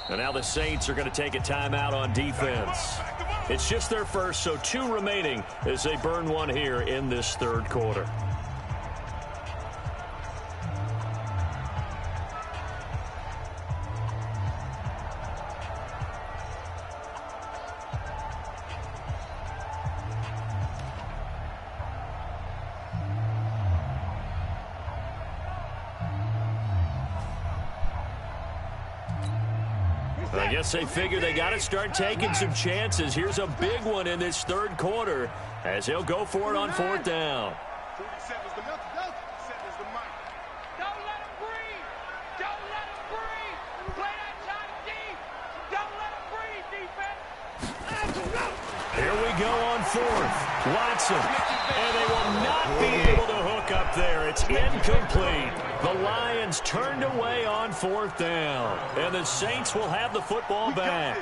And now the Saints are going to take a timeout on defense. It's just their first, so 2 remaining as they burn one here in this third quarter. I guess they figure they got to start taking some chances. Here's a big one in this third quarter as he'll go for it on 4th down. Don't let him breathe. Don't let him breathe. Play that time deep. Don't let him breathe, defense. Here we go on 4th. Watson. And they will not be able to hook up there. It's incomplete. The Lions turned away on 4th down. And the Saints will have the football back.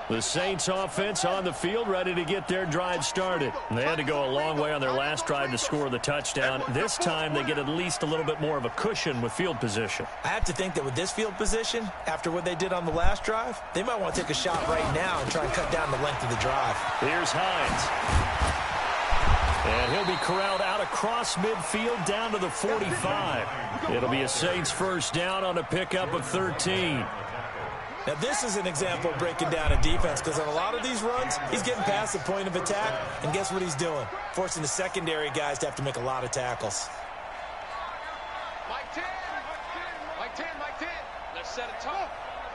The Saints offense on the field, ready to get their drive started. They had to go a long way on their last drive to score the touchdown. This time they get at least a little bit more of a cushion with field position. I have to think that with this field position, after what they did on the last drive, they might want to take a shot right now and try and cut down the length of the drive. Here's Hines. And he'll be corralled out across midfield down to the 45. It'll be a Saints first down on a pickup of 13. Now, this is an example of breaking down a defense because on a lot of these runs, he's getting past the point of attack, and guess what he's doing? Forcing the secondary guys to have to make a lot of tackles. Mike 10. Mike 10, Mike 10. Let's set a tone.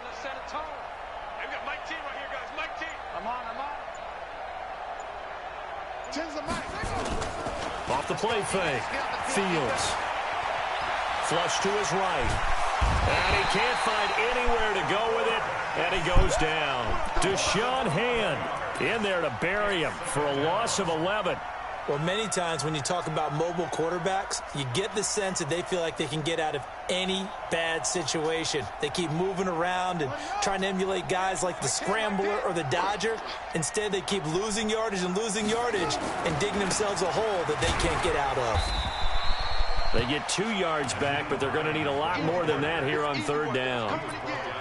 Let's set a tone. Hey, we got Mike 10 right here, guys. Mike 10. I'm on. 10's the Mike. Off the play fake. Fields. Flush to his right. And he can't find anywhere to go with it, and he goes down. Deshaun Hand in there to bury him for a loss of 11. Well, many times when you talk about mobile quarterbacks, you get the sense that they feel like they can get out of any bad situation. They keep moving around and trying to emulate guys like the Scrambler or the Dodger. Instead, they keep losing yardage and digging themselves a hole that they can't get out of. They get 2 yards back, but they're going to need a lot more than that here on 3rd down.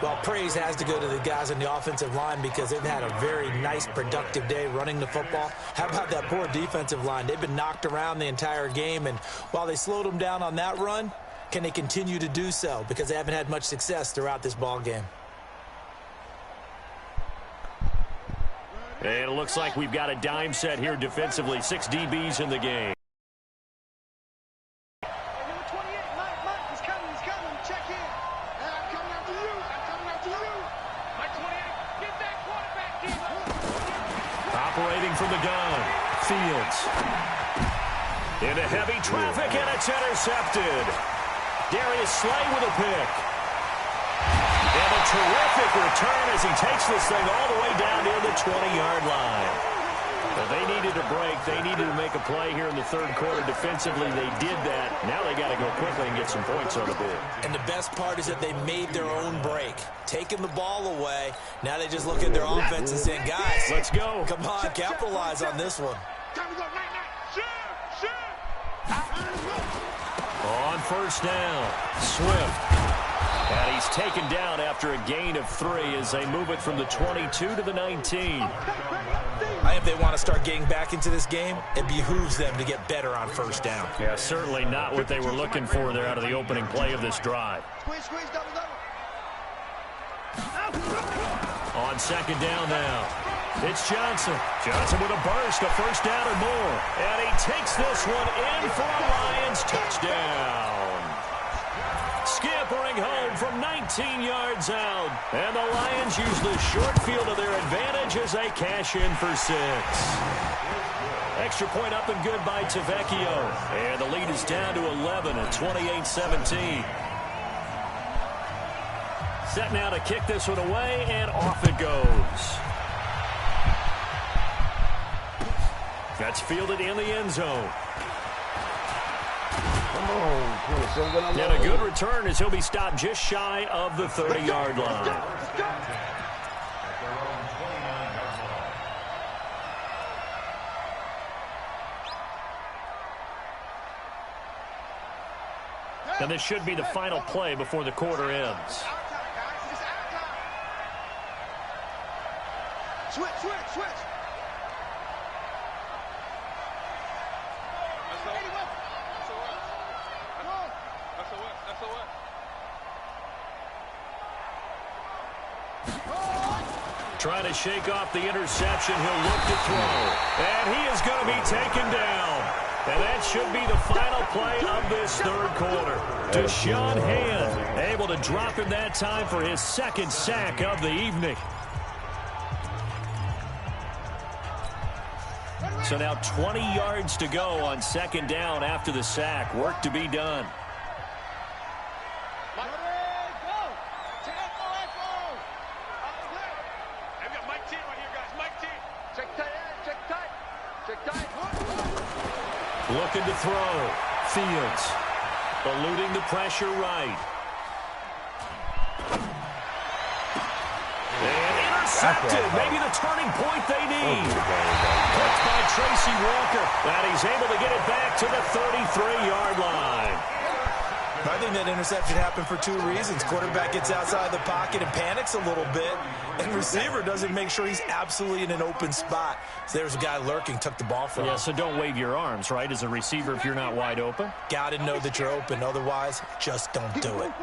Well, praise has to go to the guys on the offensive line because they've had a very nice, productive day running the football. How about that poor defensive line? They've been knocked around the entire game, and while they slowed them down on that run, can they continue to do so? Because they haven't had much success throughout this ball game. And it looks like we've got a dime set here defensively. 6 DBs in the game. Operating from the gun, Fields. Into heavy traffic, and it's intercepted. Darius Slay with a pick. And a terrific return as he takes this thing all the way down near the 20-yard line. Well, they needed a break. They needed to make a play here in the third quarter. Defensively, they did that. Now they got to go quickly and get some points on the board. And the best part is that they made their own break. Taking the ball away. Now they just look at their offense and saying, guys, let's go. Come on, capitalize on this one. On first down, Swift. And he's taken down after a gain of 3 as they move it from the 22 to the 19. If they want to start getting back into this game, it behooves them to get better on first down. Yeah, certainly not what they were looking for there out of the opening play of this drive. On second down now, it's Johnson. Johnson with a burst, a first down or more. And he takes this one in for a Lions touchdown. Scampering home from 19 yards out. And the Lions use the short field to their advantage as they cash in for 6. Extra point up and good by Tavecchio. And the lead is down to 11 at 28-17. Set now to kick this one away, and off it goes. That's fielded in the end zone. And a good return as he'll be stopped just shy of the 30-yard line. And this should be the final play before the quarter ends. Switch. Trying to shake off the interception. He'll look to throw. And he is going to be taken down. And that should be the final play of this third quarter. Deshaun Hand able to drop him that time for his second sack of the evening. So now 20 yards to go on second down after the sack. Work to be done. Looking to throw. Fields eluding the pressure right. And intercepted. Maybe the turning point they need. Catch by Tracy Walker. And he's able to get it back to the 33-yard line. I think that interception happened for two reasons. Quarterback gets outside the pocket and panics a little bit, and receiver doesn't make sure he's absolutely in an open spot. So there's a guy lurking, took the ball from him. Yeah, so don't wave your arms, right, as a receiver if you're not wide open? Got to know that you're open. Otherwise, just don't do it.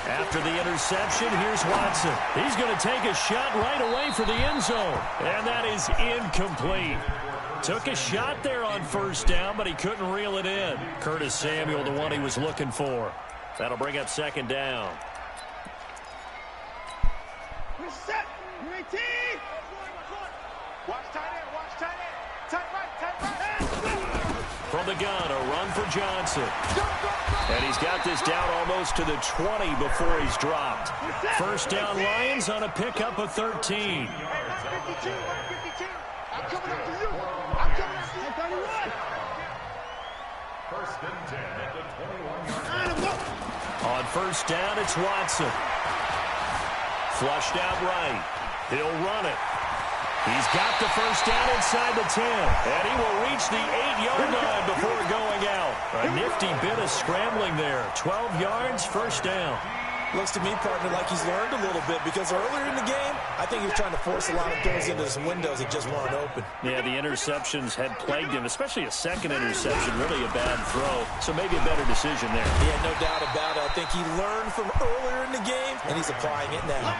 After the interception, here's Watson. He's going to take a shot right away for the end zone. And that is incomplete. Took a shot there on first down, but he couldn't reel it in. Curtis Samuel, the one he was looking for. That'll bring up second down. From the gun, a run for Johnson. And he's got this down almost to the 20 before he's dropped. First down Lions on a pickup of 13. On first down, it's Watson. Flushed out right. He'll run it. He's got the first down inside the 10. And he will reach the 8-yard line before going out. A nifty bit of scrambling there. 12 yards, first down. Looks to me, partner, like he's learned a little bit, because earlier in the game, I think he was trying to force a lot of throws into some windows that just weren't open. Yeah, the interceptions had plagued him, especially a second interception, really a bad throw. So maybe a better decision there. Yeah, no doubt about it. I think he learned from earlier in the game, and he's applying it now.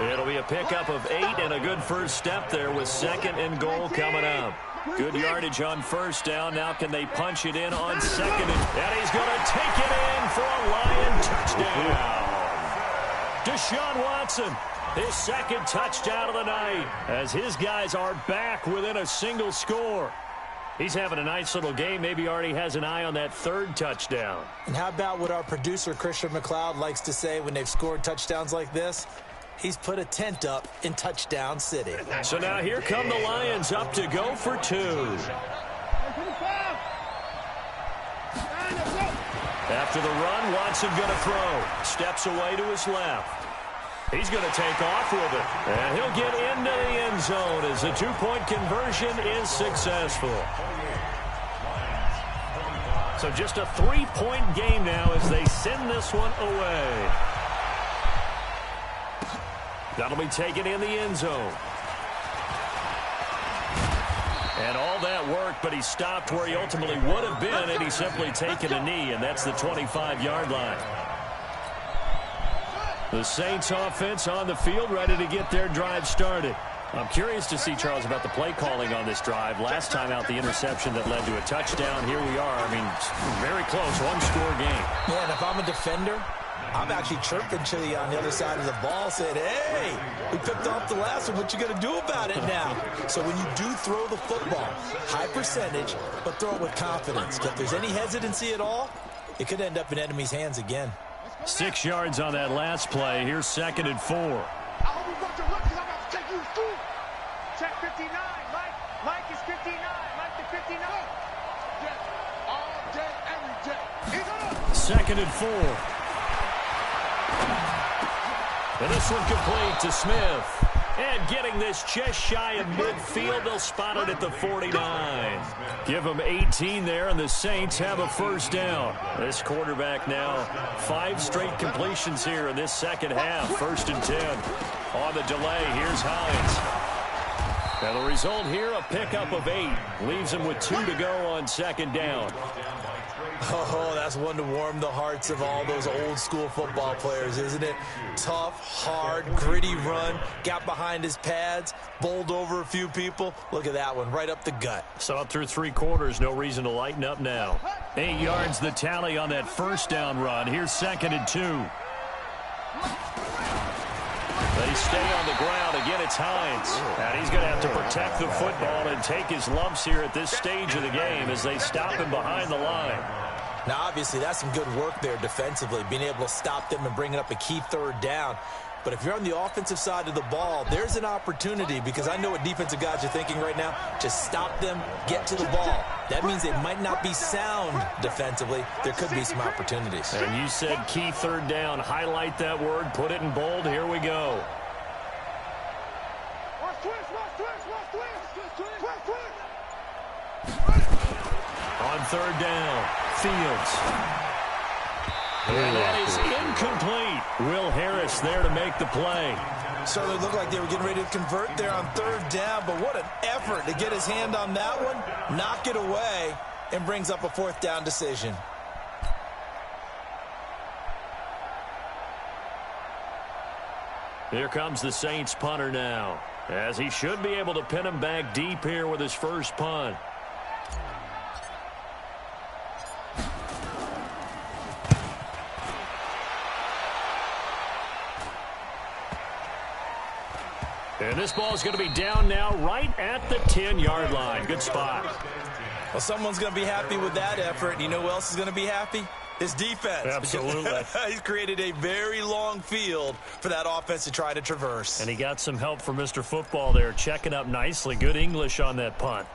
It'll be a pickup of 8 and a good first step there with second and goal coming up. Good yardage on first down. Now can they punch it in on second? And he's going to take it in for a Lion touchdown. Deshaun Watson, his second touchdown of the night, as his guys are back within a single score. He's having a nice little game. Maybe already has an eye on that third touchdown. And how about what our producer, Christian McLeod, likes to say when they've scored touchdowns like this? He's put a tent up in Touchdown City. So now here come the Lions up to go for 2. After the run, Watson going to throw. Steps away to his left. He's going to take off with it. And he'll get into the end zone as the 2-point conversion is successful. So just a 3-point game now as they send this one away. That'll be taken in the end zone. And all that worked, but he stopped where he ultimately would have been, and he's simply taken a knee, and that's the 25-yard line. The Saints offense on the field, ready to get their drive started. I'm curious to see, Charles, about the play calling on this drive. Last time out, the interception that led to a touchdown. Here we are. I mean, very close, one-score game. Yeah, and if I'm a defender, I'm actually chirping to you on the other side of the ball, saying, hey, we picked off the last one. What you going to do about it now? So when you do throw the football, high percentage, but throw it with confidence. If there's any hesitancy at all, it could end up in enemy's hands again. 6 yards on that last play. Here's second and 4. I hope you got your look, because I'm about to take you through. Check 59. Mike is 59. Mike the 59. Yeah. All day, every day. Second and 4. And this one complete to Smith. And getting this just shy of midfield, they'll spot it at the 49. Give them 18 there, and the Saints have a first down. This quarterback now 5 straight completions here in this second half. 1st and 10. On the delay, here's Hines. Now the result here, a pickup of 8. Leaves him with 2 to go on 2nd down. Oh, that's one to warm the hearts of all those old-school football players, isn't it? Tough, hard, gritty run, got behind his pads, bowled over a few people. Look at that one, right up the gut. So through 3 quarters, no reason to lighten up now. 8 yards the tally on that first down run. Here's 2nd and 2. They stay on the ground. Again, it's Hines. And he's going to have to protect the football and take his lumps here at this stage of the game as they stop him behind the line. Now, obviously, that's some good work there defensively, being able to stop them and bringing up a key 3rd down. But if you're on the offensive side of the ball, there's an opportunity, because I know what defensive guys are thinking right now. Just stop them, get to the ball. That means they might not be sound defensively. There could be some opportunities. And you said key 3rd down. Highlight that word. Put it in bold. Here we go. On 3rd down, Fields. And that is incomplete. Will Harris there to make the play. Certainly looked like they were getting ready to convert there on 3rd down, but what an effort to get his hand on that one, knock it away, and brings up a 4th down decision. Here comes the Saints punter now, as he should be able to pin him back deep here with his first punt. And this ball is going to be down now right at the 10-yard line. Good spot. Well, someone's going to be happy with that effort. And you know who else is going to be happy? His defense. Absolutely. He's created a very long field for that offense to try to traverse. And he got some help from Mr. Football there, checking up nicely. Good English on that punt.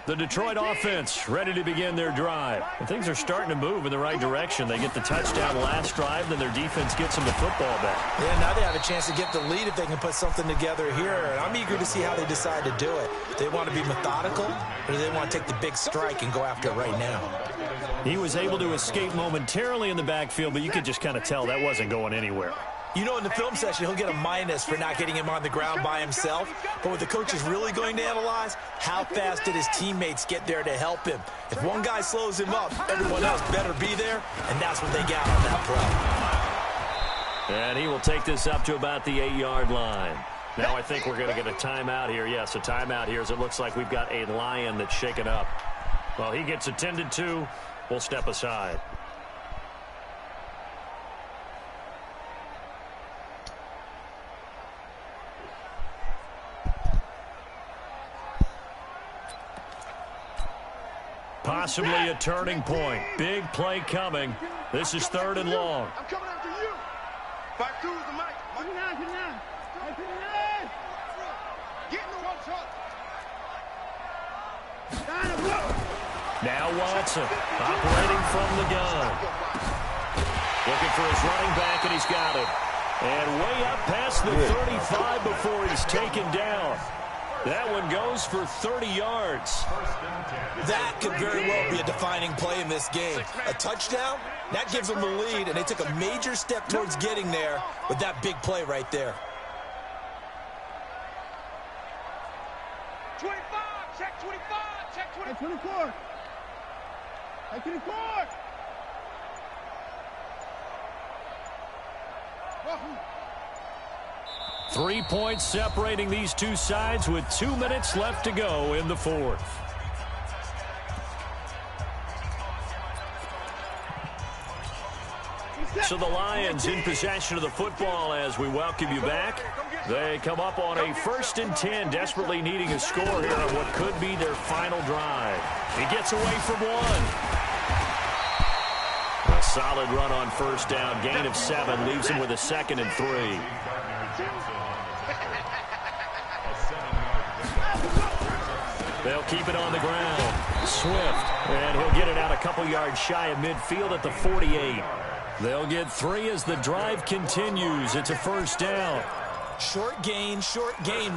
The Detroit offense ready to begin their drive. And things are starting to move in the right direction. They get the touchdown last drive, then their defense gets them the football back. Yeah, now they have a chance to get the lead if they can put something together here. And I'm eager to see how they decide to do it. Do they want to be methodical, or do they want to take the big strike and go after it right now? He was able to escape momentarily in the backfield, but you could just kind of tell that wasn't going anywhere. You know, in the film session, he'll get a minus for not getting him on the ground by himself. But what the coach is really going to analyze, how fast did his teammates get there to help him? If one guy slows him up, everyone else better be there, and that's what they got on that play. And he will take this up to about the 8-yard line. Now I think we're going to get a timeout here. Yes, a timeout here, as it looks like we've got a lion that's shaken up. Well, he gets attended to. We'll step aside. Possibly a turning point. Big play coming. This is 3rd and long. I'm coming after you. 5-2 is the mic. Get in the one shot. Now Watson operating from the gun. Looking for his running back, and he's got it. And way up past the 35 before he's taken down. That one goes for 30 yards. That could very well be a defining play in this game. A touchdown, that gives them the lead, and they took a major step towards getting there with that big play right there. 25, check 25, check 24. Check 24. 3 points separating these two sides with 2 minutes left to go in the 4th. So the Lions in possession of the football as we welcome you back. They come up on a 1st and 10, desperately needing a score here on what could be their final drive. He gets away from one. A solid run on 1st down, gain of 7, leaves him with a 2nd and 3. They'll keep it on the ground. Swift, and he'll get it out a couple yards shy of midfield at the 48. They'll get 3 as the drive continues. It's a first down. Short gain,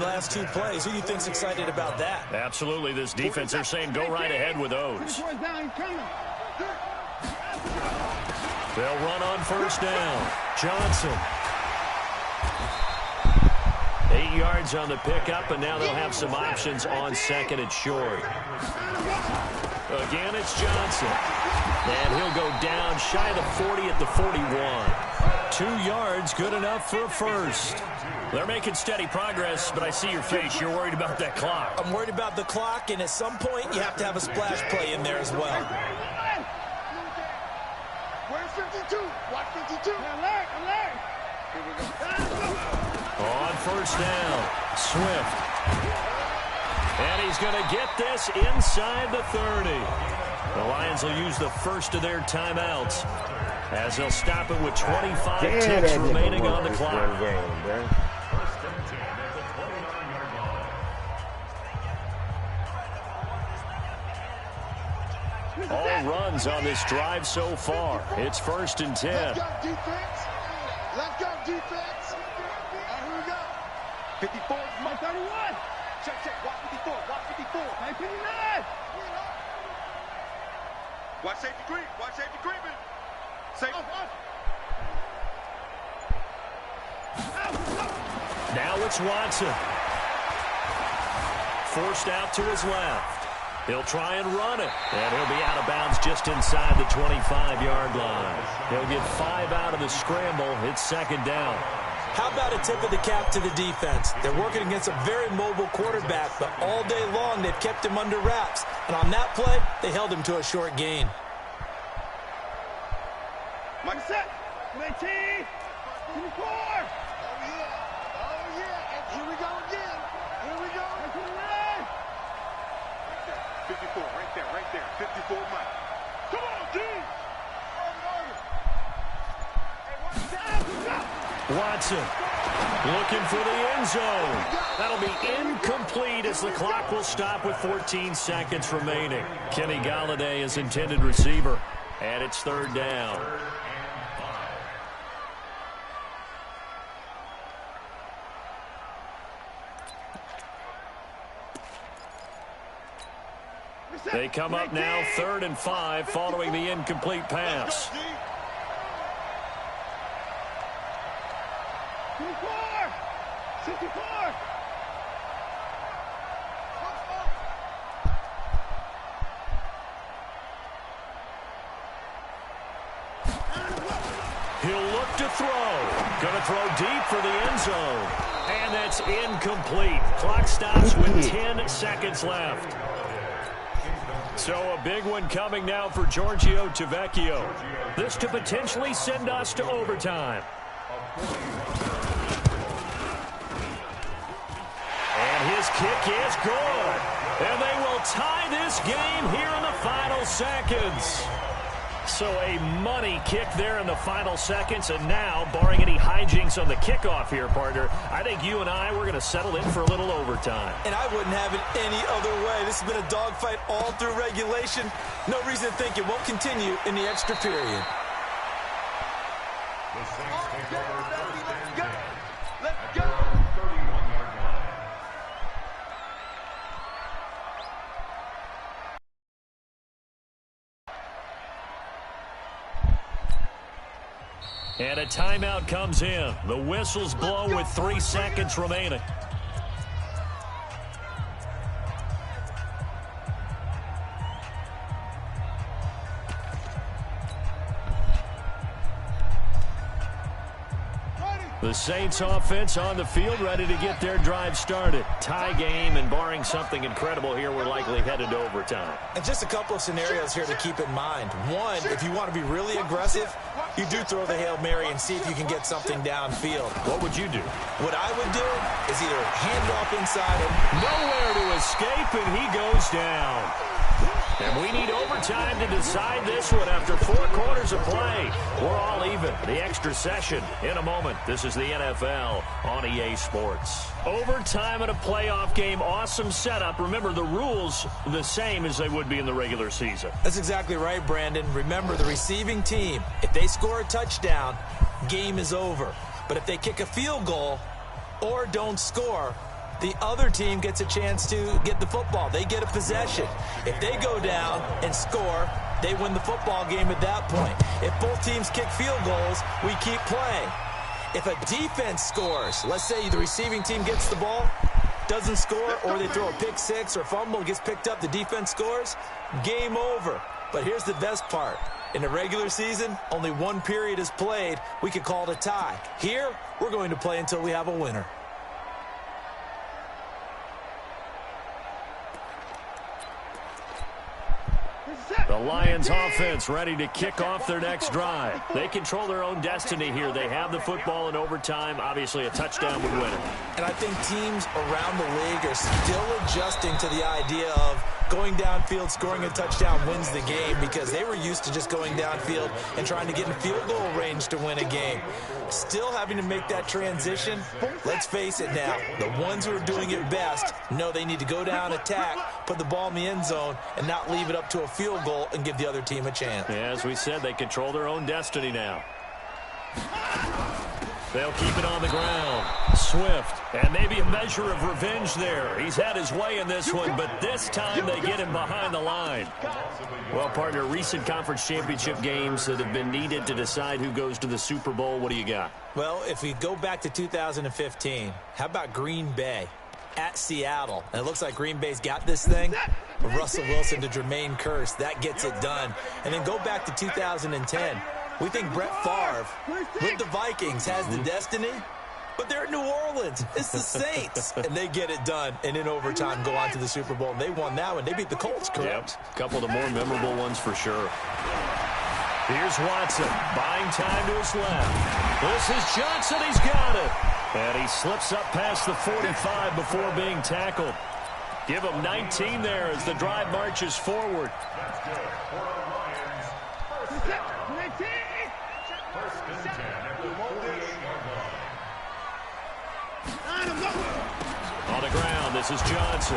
last 2 plays. Who do you think's excited about that? Absolutely. This defense, they're saying go right ahead with those. They'll run on first down. Johnson. 8 yards on the pickup, and now they'll have some options on second and short. Again, it's Johnson. And he'll go down shy of the 40 at the 41. 2 yards, good enough for a first. They're making steady progress, but I see your face. You're worried about that clock. I'm worried about the clock, and at some point, you have to have a splash play in there as well. Where's 52? Watch 52. Alert, alert. Here we go. On first down, Swift. And he's going to get this inside the 30. The Lions will use the first of their timeouts as they'll stop it with 25 ticks remaining on the clock. All runs on this drive so far. It's 1st and 10. Let's go, defense. Let's go, defense. And here we go. 54, my 31. Check, watch 54, watch 54. 59. Watch safety creep, creeping. Safety. Now it's Watson. Forced out to his left. He'll try and run it, and he'll be out of bounds just inside the 25-yard line. He'll get 5 out of the scramble. It's 2nd down. How about a tip of the cap to the defense? They're working against a very mobile quarterback, but all day long they've kept him under wraps. And on that play, they held him to a short gain. Mike set. 19. 24. Oh, yeah. And here we go again. 54, right there. 54, Mike. Come on, D. Watson looking for the end zone. That'll be incomplete as the clock will stop with 14 seconds remaining. Kenny Golladay is intended receiver, and it's 3rd down. They come up now 3rd and 5 following the incomplete pass. 64. He'll look to throw. Going to throw deep for the end zone. And that's incomplete. Clock stops with 10 seconds left. So a big one coming now for Giorgio Tavecchio. This to potentially send us to overtime. And his kick is good. And they will tie this game here in the final seconds. So a money kick there in the final seconds. And now, barring any hijinks on the kickoff here, partner, I think you and I, we're going to settle in for a little overtime. And I wouldn't have it any other way. This has been a dogfight all through regulation. No reason to think it won't continue in the extra period. Let's go. And a timeout comes in. The whistle's blown with 3 seconds remaining. The Saints offense on the field, ready to get their drive started. Tie game, and barring something incredible here, we're likely headed to overtime. And just a couple of scenarios here to keep in mind. One, if you want to be really aggressive, you do throw the Hail Mary and see if you can get something downfield. What would you do? What I would do is either hand it off inside or nowhere to escape, and he goes down. And we need overtime to decide this one after 4 quarters of play. We're all even. The extra session in a moment. This is the NFL on EA Sports. Overtime in a playoff game. Awesome setup. Remember, the rules the same as they would be in the regular season. That's exactly right, Brandon. Remember, the receiving team, if they score a touchdown, game is over. But if they kick a field goal or don't score, the other team gets a chance to get the football. They get a possession. If they go down and score, they win the football game at that point. If both teams kick field goals, we keep playing. If a defense scores, let's say the receiving team gets the ball, doesn't score, or they throw a pick six or fumble, gets picked up, the defense scores, game over. But here's the best part. In the regular season, only one period is played. We could call it a tie. Here, we're going to play until we have a winner. The Lions offense ready to kick off their next drive. They control their own destiny here. They have the football in overtime. Obviously, a touchdown would win it. And I think teams around the league are still adjusting to the idea of going downfield, scoring a touchdown wins the game, because they were used to just going downfield and trying to get in field goal range to win a game. Still having to make that transition. Let's face it now, the ones who are doing it best know they need to go down, attack, put the ball in the end zone, and not leave it up to a field goal and give the other team a chance. Yeah, as we said, they control their own destiny now. They'll keep it on the ground. Swift, and maybe a measure of revenge there. He's had his way in this one, but this time they get him behind the line. Well, partner, recent conference championship games that have been needed to decide who goes to the Super Bowl. What do you got? Well, if we go back to 2015, how about Green Bay at Seattle? And it looks like Green Bay's got this thing. Russell Wilson to Jermaine Kearse, that gets it done. And then go back to 2010. We think Brett Favre with the Vikings has the destiny, but they're at New Orleans. It's the Saints, and they get it done. And in overtime, go on to the Super Bowl. And they won that one. They beat the Colts, correct? Yep. A couple of the more memorable ones for sure. Here's Watson, buying time to his left. This is Johnson. He's got it. And he slips up past the 45 before being tackled. Give him 19 there as the drive marches forward. On the ground, this is Johnson.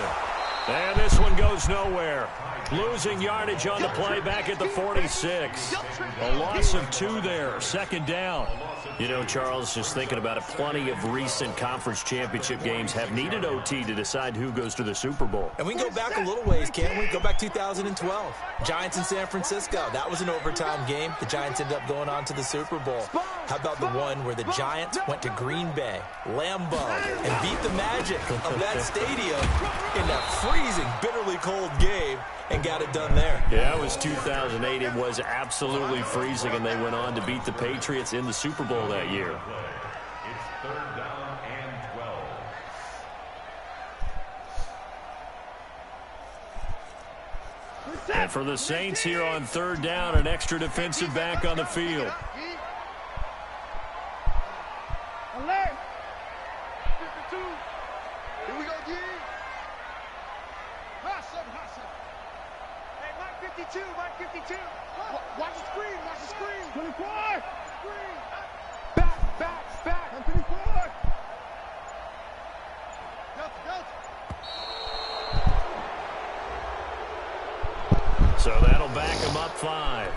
And this one goes nowhere. Losing yardage on the play back at the 46. A loss of 2 there, second down. You know, Charles, just thinking about it, plenty of recent conference championship games have needed OT to decide who goes to the Super Bowl. And we can go back a little ways, can't we? Go back 2012. Giants in San Francisco. That was an overtime game. The Giants ended up going on to the Super Bowl. How about the one where the Giants went to Green Bay, Lambeau, and beat the magic of that stadium in that freezing, bitterly cold game and got it done there. Yeah, it was 2008. It was absolutely freezing, and they went on to beat the Patriots in the Super Bowl that year. It's 3rd down and 12. And for the Saints here on 3rd down, an extra defensive back on the field. Alert! 52. Here we go, G. Hustle. Hey, Mike 52, Mike 52. Watch the screen, watch the screen. 24. Screen. Back. I'm 24. Go. So that'll back him up 5.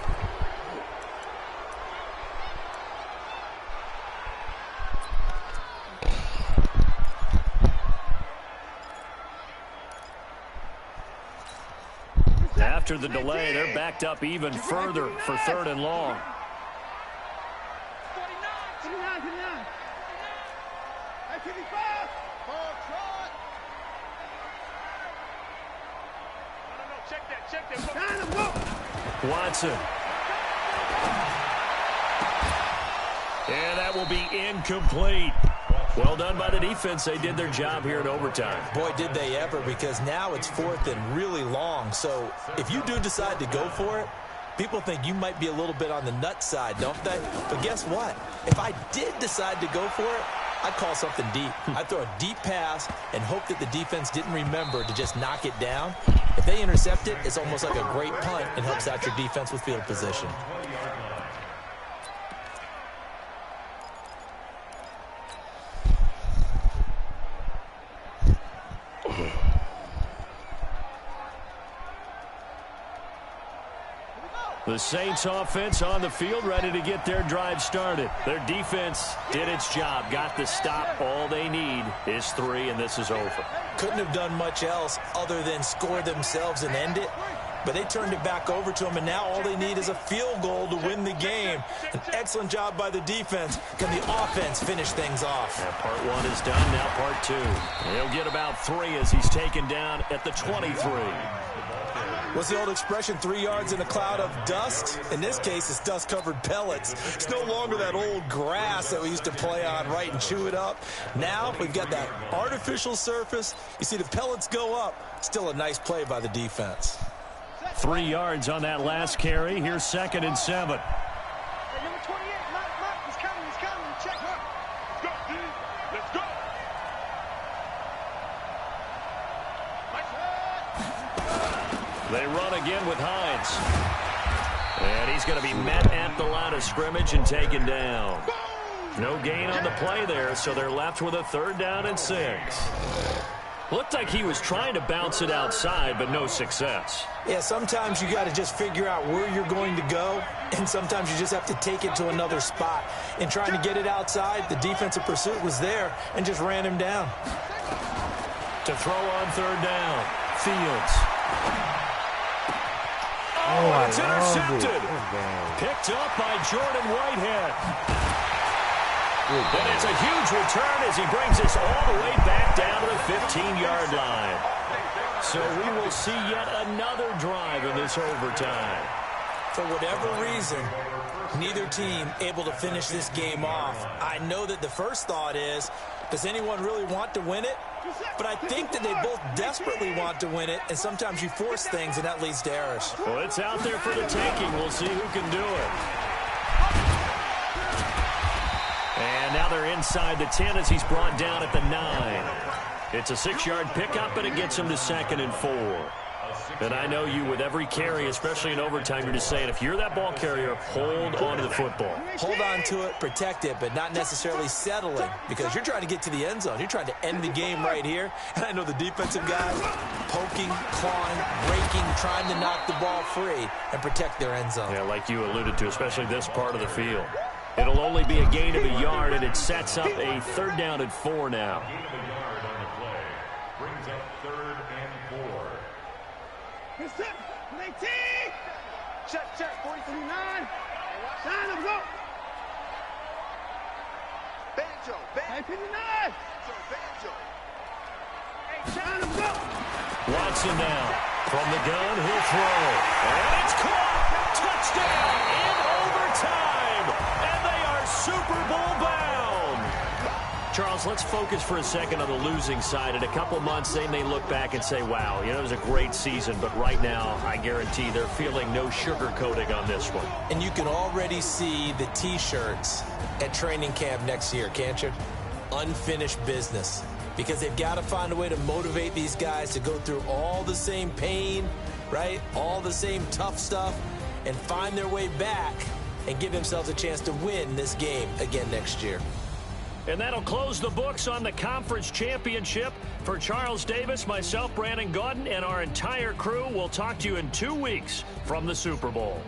After the delay, they're backed up even further for 3rd and long. 29. Hey, 55. No, check that. Watson. And that will be incomplete. Well done by the defense. They did their job here in overtime. Boy, did they ever, because now it's 4th and really long. So if you do decide to go for it, people think you might be a little bit on the nut side, don't they? But guess what? If I did decide to go for it, I'd call something deep. I'd throw a deep pass and hope that the defense didn't remember to just knock it down. If they intercept it, it's almost like a great punt and helps out your defense with field position. The Saints offense on the field, ready to get their drive started. Their defense did its job, got the stop. All they need is 3, and this is over. Couldn't have done much else other than score themselves and end it. But they turned it back over to them, and now all they need is a field goal to win the game. An excellent job by the defense. Can the offense finish things off? Yeah, part 1 is done, now part 2. He'll get about 3 as he's taken down at the 23. What's the old expression, 3 yards in a cloud of dust? In this case, it's dust-covered pellets. It's no longer that old grass that we used to play on, right, and chew it up. Now we've got that artificial surface. You see the pellets go up. Still a nice play by the defense. 3 yards on that last carry. Here's 2nd and 7. Hey, number 28, Mark, he's coming. Check, Mark. Let's go, dude. Let's go. They run again with Hines. And he's going to be met at the line of scrimmage and taken down. No gain on the play there, so they're left with a 3rd down and 6. Looked like he was trying to bounce it outside, but no success. Yeah, sometimes you got to just figure out where you're going to go, and sometimes you just have to take it to another spot. In trying to get it outside, the defensive pursuit was there and just ran him down. To throw on 3rd down, Fields. Oh, it's intercepted. Picked up by Jordan Whitehead. And it's a huge return as he brings us all the way back down to the 15-yard line. So we will see yet another drive in this overtime. For whatever reason, neither team able to finish this game off. I know that the first thought is, does anyone really want to win it? But I think that they both desperately want to win it, and sometimes you force things, and that leads to errors. Well, it's out there for the taking. We'll see who can do it. And now they're inside the 10 as he's brought down at the 9. It's a 6-yard pickup, and it gets him to 2nd and 4. And I know you, with every carry, especially in overtime, you're just saying, if you're that ball carrier, hold on to the football. Hold on to it, protect it, but not necessarily settling, because you're trying to get to the end zone. You're trying to end the game right here. And I know the defensive guys poking, clawing, raking, trying to knock the ball free and protect their end zone. Yeah, like you alluded to, especially this part of the field. It'll only be a gain of a yard, and it sets up a 3rd down and 4 now. Gain of a yard on the play. Brings up 3rd and 4. It's it. 19. Check. 49. Sign him, go. Banjo. Hey, 59. Banjo. Hey, sign him, go. Watson now. From the gun, he'll throw. And it's caught. Touchdown in overtime. And they are Super Bowl bound. Charles, let's focus for a second on the losing side. In a couple months, they may look back and say, wow, it was a great season. But right now, I guarantee they're feeling no sugarcoating on this one. And you can already see the T-shirts at training camp next year, can't you? Unfinished business. Because they've got to find a way to motivate these guys to go through all the same pain, right? All the same tough stuff, and find their way back and give themselves a chance to win this game again next year. And that'll close the books on the conference championship. For Charles Davis, myself, Brandon Gaudin, and our entire crew, we'll talk to you in 2 weeks from the Super Bowl.